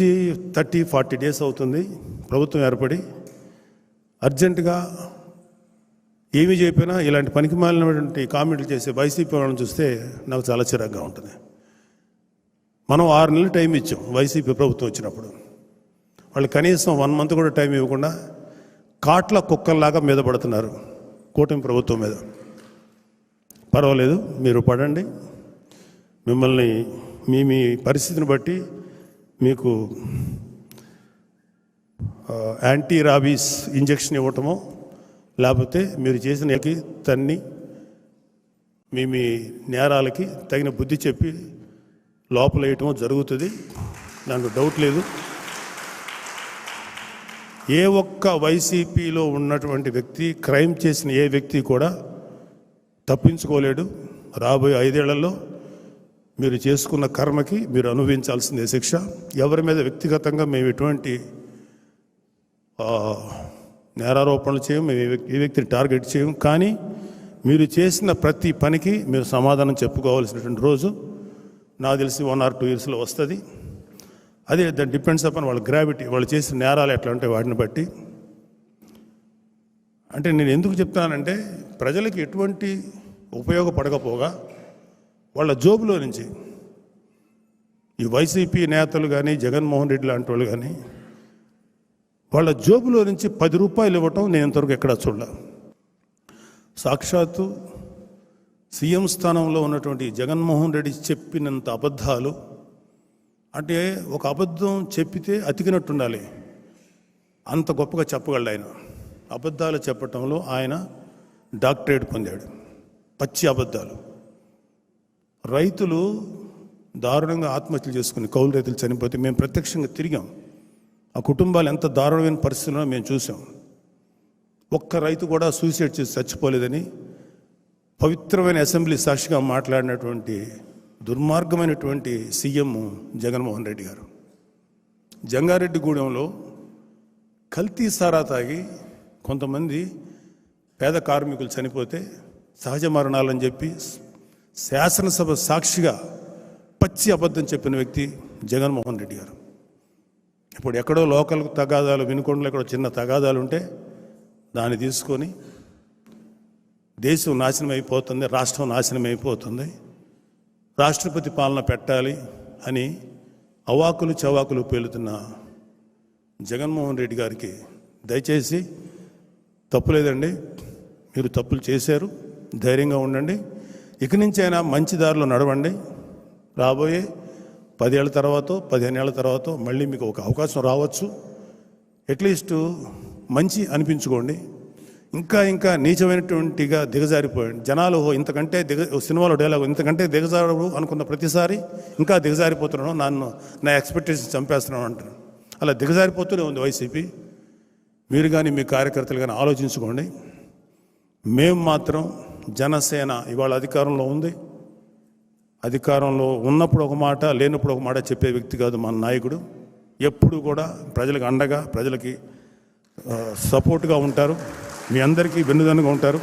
30-40 days అవుతుంది ప్రభుత్వం ఏర్పడి. అర్జెంటుగా ఏమి చెప్పినా ఇలాంటి పనికి మాలినటువంటి కామెంట్లు చేసే వైసీపీ వాళ్ళని చూస్తే నాకు చాలా చిరాగ్గా ఉంటుంది. మనం 6 నెలలు టైం ఇచ్చాం వైసీపీ ప్రభుత్వం వచ్చినప్పుడు. వాళ్ళు కనీసం 1 మంత్ కూడా టైం ఇవ్వకుండా కాట్ల కుక్కల్లాగా మీద పడుతున్నారు కూటమి ప్రభుత్వం మీద. పర్వాలేదు, మీరు పడండి. మిమ్మల్ని మీ పరిస్థితిని బట్టి మీకు యాంటీ రాబీస్ ఇంజెక్షన్ ఇవ్వటమో, లేకపోతే మీరు చేసిన తన్ని మీ నేరాలకి తగిన బుద్ధి చెప్పి లోపల వేయటమో జరుగుతుంది. దాంట్లో డౌట్ లేదు. ఏ ఒక్క వైసీపీలో ఉన్నటువంటి వ్యక్తి, క్రైమ్ చేసిన ఏ వ్యక్తి కూడా తప్పించుకోలేడు. రాబోయే 5 ఏళ్లలో మీరు చేసుకున్న కర్మకి మీరు అనుభవించాల్సిందే శిక్ష. ఎవరి మీద వ్యక్తిగతంగా మేము ఎటువంటి నేరారోపణలు చేయం, మేము ఏ వ్యక్తిని టార్గెట్ చేయం. కానీ మీరు చేసిన ప్రతి పనికి మీరు సమాధానం చెప్పుకోవాల్సినటువంటి రోజు నాకు తెలిసి 1 or 2 yearsలో వస్తుంది. అదే దట్ డిపెండ్స్ అపాన్ వాళ్ళ గ్రావిటీ, వాళ్ళు చేసిన నేరాలు ఎట్లా ఉంటాయి వాటిని బట్టి. అంటే నేను ఎందుకు చెప్తానంటే, ప్రజలకు ఎటువంటి ఉపయోగపడకపోగా వాళ్ళ జోబులో నుంచి ఈ వైసీపీ నేతలు కానీ, జగన్మోహన్ రెడ్డి లాంటి వాళ్ళు కానీ, వాళ్ళ జోబులో నుంచి 10 రూపాయలు ఇవ్వటం నేను ఇంతవరకు ఎక్కడా చూడలే. సాక్షాత్తు సీఎం స్థానంలో ఉన్నటువంటి జగన్మోహన్ రెడ్డి చెప్పినంత అబద్ధాలు, అంటే ఒక అబద్ధం చెప్పితే అతికినట్టు ఉండాలి, అంత గొప్పగా చెప్పగలడు ఆయన. అబద్ధాలు చెప్పటంలో ఆయన డాక్టరేట్ పొందాడు. పచ్చి అబద్ధాలు. రైతులు దారుణంగా ఆత్మహత్యలు చేసుకుని, కౌలు రైతులు చనిపోతే మేము ప్రత్యక్షంగా తిరిగాం. ఆ కుటుంబాలు ఎంత దారుణమైన పరిస్థితుల్లో మేము చూసాం. ఒక్క రైతు కూడా సూసైడ్ చేసి చచ్చిపోలేదని పవిత్రమైన అసెంబ్లీ సాక్షిగా మాట్లాడినటువంటి దుర్మార్గమైనటువంటి సీఎం జగన్మోహన్ రెడ్డి గారు. జంగారెడ్డిగూడెంలో కల్తీ సారా తాగి కొంతమంది పేద కార్మికులు చనిపోతే సహజ మరణాలని చెప్పి శాసనసభ సాక్షిగా పచ్చి అబద్ధం చెప్పిన వ్యక్తి జగన్మోహన్ రెడ్డి గారు. ఇప్పుడు ఎక్కడో లోకల్ తగాదాలు, వినుకొండలో ఎక్కడో చిన్న తగాదాలు ఉంటే దాన్ని తీసుకొని దేశం నాశనం అయిపోతుంది, రాష్ట్రం నాశనం అయిపోతుంది, రాష్ట్రపతి పాలన పెట్టాలి అని అవాకులు చవాకులు పేలుతున్న జగన్మోహన్ రెడ్డి గారికి దయచేసి తప్పులేదండి, మీరు తప్పులు చేశారు, ధైర్యంగా ఉండండి. ఇక నుంచి అయినా మంచి దారిలో నడవండి. రాబోయే 10 ఏళ్ల తర్వాత, 15 ఏళ్ల తర్వాత మళ్ళీ మీకు ఒక అవకాశం రావచ్చు. అట్లీస్ట్ మంచి అనిపించుకోండి. ఇంకా నీచమైనటువంటిగా దిగజారిపోయండి. జనాలు ఇంతకంటే సినిమాలో డైలాగ్, ఇంతకంటే దిగజారు అనుకున్న ప్రతిసారి ఇంకా దిగజారిపోతున్నాను, నా ఎక్స్పెక్టేషన్ చంపేస్తున్నాను అంటారు. అలా దిగజారిపోతూనే ఉంది వైసీపీ. మీరు కానీ మీ కార్యకర్తలు కానీ ఆలోచించుకోండి. మేము మాత్రం జనసేన ఇవాళ అధికారంలో ఉంది. అధికారంలో ఉన్నప్పుడు ఒక మాట, లేనప్పుడు ఒక మాట చెప్పే వ్యక్తి కాదు మన నాయకుడు. ఎప్పుడు కూడా ప్రజలకు అండగా, ప్రజలకి సపోర్ట్గా ఉంటారు. మీ అందరికీ వెన్నుదన్నుగా ఉంటారు.